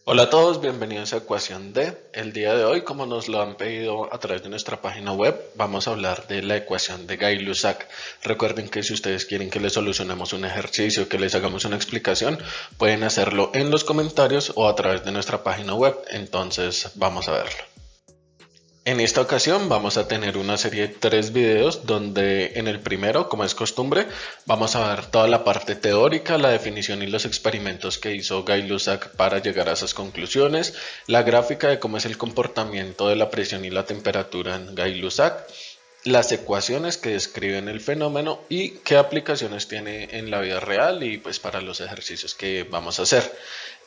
Hola a todos, bienvenidos a Ecuación D. El día de hoy, como nos lo han pedido a través de nuestra página web, vamos a hablar de la ecuación de Gay-Lussac. Recuerden que si ustedes quieren que les solucionemos un ejercicio, que les hagamos una explicación, pueden hacerlo en los comentarios o a través de nuestra página web. Entonces, vamos a verlo. En esta ocasión vamos a tener una serie de 3 videos donde en el primero, como es costumbre, vamos a ver toda la parte teórica, la definición y los experimentos que hizo Gay-Lussac para llegar a esas conclusiones, la gráfica de cómo es el comportamiento de la presión y la temperatura en Gay-Lussac, las ecuaciones que describen el fenómeno y qué aplicaciones tiene en la vida real y pues para los ejercicios que vamos a hacer.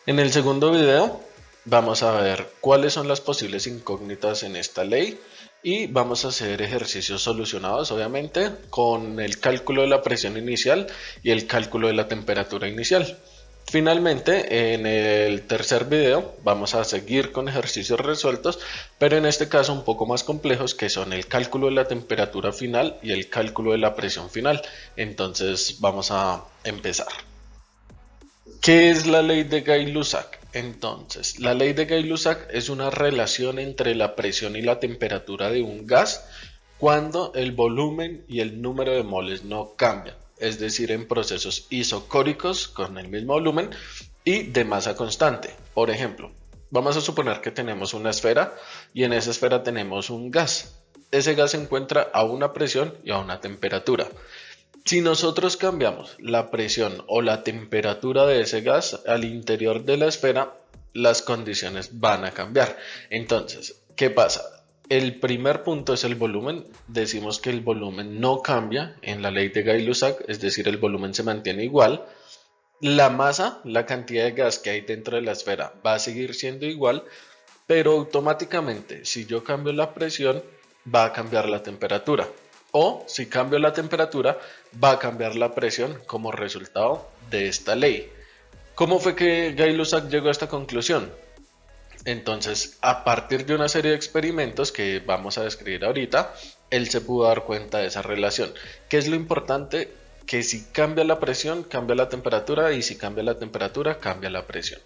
En el segundo video vamos a ver cuáles son las posibles incógnitas en esta ley y vamos a hacer ejercicios solucionados obviamente con el cálculo de la presión inicial y el cálculo de la temperatura inicial. Finalmente, en el tercer video vamos a seguir con ejercicios resueltos, pero en este caso un poco más complejos, que son el cálculo de la temperatura final y el cálculo de la presión final. Entonces vamos a empezar. ¿Qué es la ley de Gay-Lussac? Entonces, la ley de Gay-Lussac es una relación entre la presión y la temperatura de un gas cuando el volumen y el número de moles no cambian, es decir, en procesos isocóricos con el mismo volumen y de masa constante. Por ejemplo, vamos a suponer que tenemos una esfera y en esa esfera tenemos un gas. Ese gas se encuentra a una presión y a una temperatura. Si nosotros cambiamos la presión o la temperatura de ese gas al interior de la esfera, las condiciones van a cambiar. Entonces, ¿qué pasa? El primer punto es el volumen. Decimos que el volumen no cambia en la ley de Gay-Lussac, es decir, el volumen se mantiene igual. La masa, la cantidad de gas que hay dentro de la esfera, va a seguir siendo igual, pero automáticamente, si yo cambio la presión, va a cambiar la temperatura. O si cambio la temperatura, va a cambiar la presión como resultado de esta ley. ¿Cómo fue que Gay-Lussac llegó a esta conclusión? Entonces, a partir de una serie de experimentos que vamos a describir ahorita, él se pudo dar cuenta de esa relación. ¿Qué es lo importante? Que si cambia la presión, cambia la temperatura, y si cambia la temperatura, cambia la presión.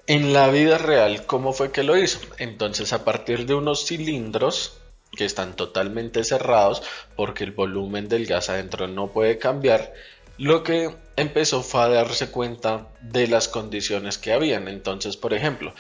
En la vida real, ¿cómo fue que lo hizo? Entonces, a partir de unos cilindros que están totalmente cerrados porque el volumen del gas adentro no puede cambiar, lo que empezó fue a darse cuenta de las condiciones que habían. Entonces, por ejemplo,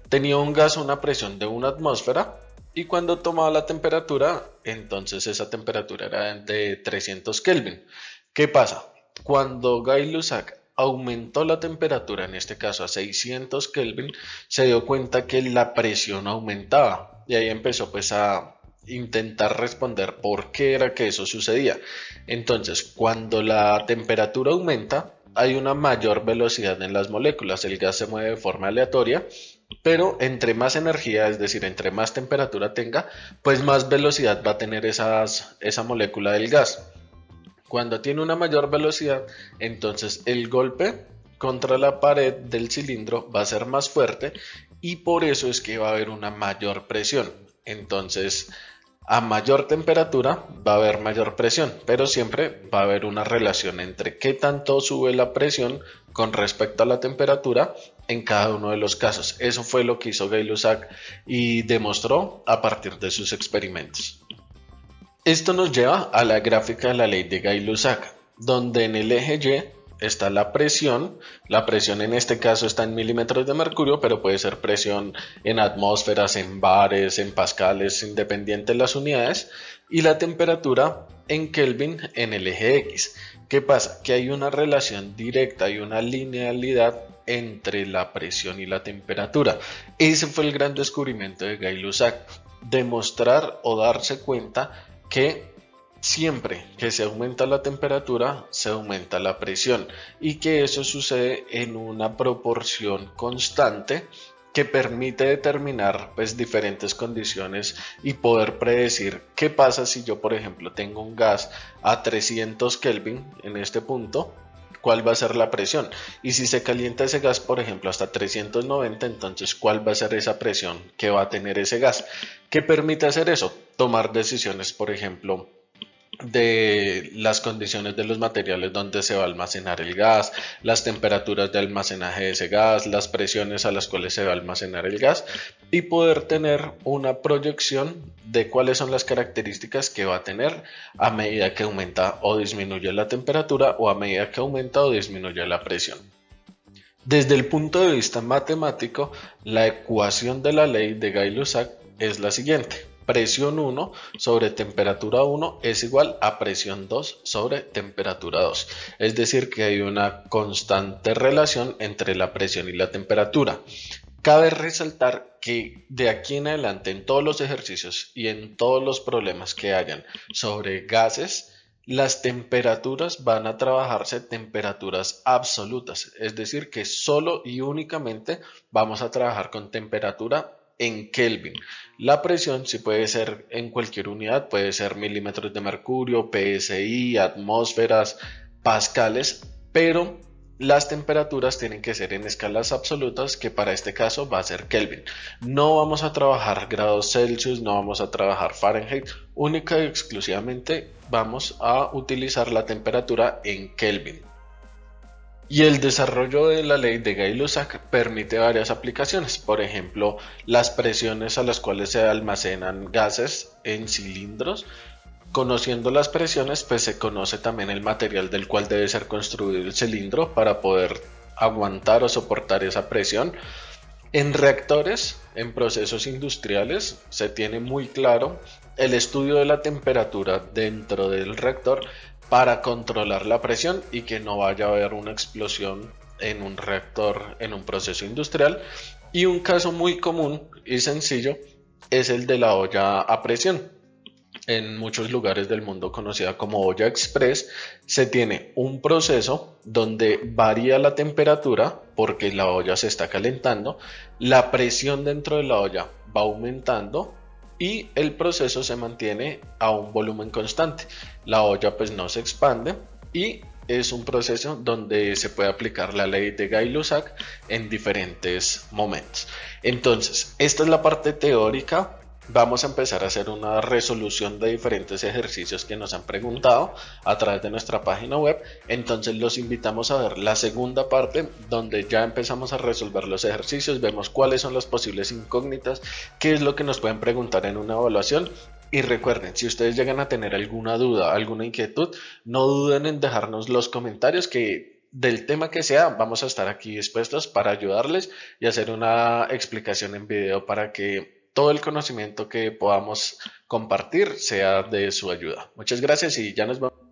tenía un gas a una presión de una atmósfera y cuando tomaba la temperatura, entonces esa temperatura era de 300 Kelvin. ¿Qué pasa? Cuando Gay-Lussac aumentó la temperatura, en este caso a 600 Kelvin, se dio cuenta que la presión aumentaba y ahí empezó pues a intentar responder por qué era que eso sucedía. Entonces, cuando la temperatura aumenta, hay una mayor velocidad en las moléculas, el gas se mueve de forma aleatoria, pero entre más energía, es decir, entre más temperatura tenga, pues más velocidad va a tener esa molécula del gas. Cuando tiene una mayor velocidad, entonces el golpe contra la pared del cilindro va a ser más fuerte y por eso es que va a haber una mayor presión. Entonces, a mayor temperatura va a haber mayor presión, pero siempre va a haber una relación entre qué tanto sube la presión con respecto a la temperatura en cada uno de los casos. Eso fue lo que hizo Gay-Lussac y demostró a partir de sus experimentos. Esto nos lleva a la gráfica de la ley de Gay-Lussac, donde en el eje Y está la presión en este caso está en milímetros de mercurio, pero puede ser presión en atmósferas, en bares, en pascales, independiente de las unidades, y la temperatura en Kelvin en el eje X. ¿Qué pasa? Que hay una relación directa, hay una linealidad entre la presión y la temperatura. Ese fue el gran descubrimiento de Gay-Lussac, demostrar o darse cuenta que siempre que se aumenta la temperatura, se aumenta la presión y que eso sucede en una proporción constante que permite determinar pues diferentes condiciones y poder predecir qué pasa si yo por ejemplo tengo un gas a 300 Kelvin en este punto, cuál va a ser la presión, y si se calienta ese gas por ejemplo hasta 390, entonces cuál va a ser esa presión que va a tener ese gas. ¿Qué permite hacer eso? Tomar decisiones, por ejemplo, de las condiciones de los materiales donde se va a almacenar el gas, las temperaturas de almacenaje de ese gas, las presiones a las cuales se va a almacenar el gas y poder tener una proyección de cuáles son las características que va a tener a medida que aumenta o disminuye la temperatura o a medida que aumenta o disminuye la presión. Desde el punto de vista matemático, la ecuación de la ley de Gay-Lussac es la siguiente. Presión 1 sobre temperatura 1 es igual a presión 2 sobre temperatura 2. Es decir, que hay una constante relación entre la presión y la temperatura. Cabe resaltar que de aquí en adelante en todos los ejercicios y en todos los problemas que hayan sobre gases, las temperaturas van a trabajarse temperaturas absolutas, es decir, que solo y únicamente vamos a trabajar con temperatura en Kelvin. La presión sí puede ser en cualquier unidad, puede ser milímetros de mercurio, PSI, atmósferas, pascales, pero las temperaturas tienen que ser en escalas absolutas, que para este caso va a ser Kelvin. No vamos a trabajar grados Celsius, no vamos a trabajar Fahrenheit, única y exclusivamente vamos a utilizar la temperatura en Kelvin. Y el desarrollo de la ley de Gay-Lussac permite varias aplicaciones, por ejemplo, las presiones a las cuales se almacenan gases en cilindros. Conociendo las presiones, pues se conoce también el material del cual debe ser construido el cilindro para poder aguantar o soportar esa presión. En reactores, en procesos industriales, se tiene muy claro el estudio de la temperatura dentro del reactor para controlar la presión y que no vaya a haber una explosión en un reactor en un proceso industrial. Y un caso muy común y sencillo es el de la olla a presión. En muchos lugares del mundo conocida como olla express, se tiene un proceso donde varía la temperatura porque la olla se está calentando, la presión dentro de la olla va aumentando y el proceso se mantiene a un volumen constante. La olla pues no se expande y es un proceso donde se puede aplicar la ley de Gay-Lussac en diferentes momentos. Entonces, esta es la parte teórica. Vamos a empezar a hacer una resolución de diferentes ejercicios que nos han preguntado a través de nuestra página web. Entonces los invitamos a ver la segunda parte donde ya empezamos a resolver los ejercicios, vemos cuáles son las posibles incógnitas, qué es lo que nos pueden preguntar en una evaluación. Y recuerden, si ustedes llegan a tener alguna duda, alguna inquietud, no duden en dejarnos los comentarios que del tema que sea, vamos a estar aquí dispuestos para ayudarles y hacer una explicación en video para que todo el conocimiento que podamos compartir sea de su ayuda. Muchas gracias y ya nos vemos.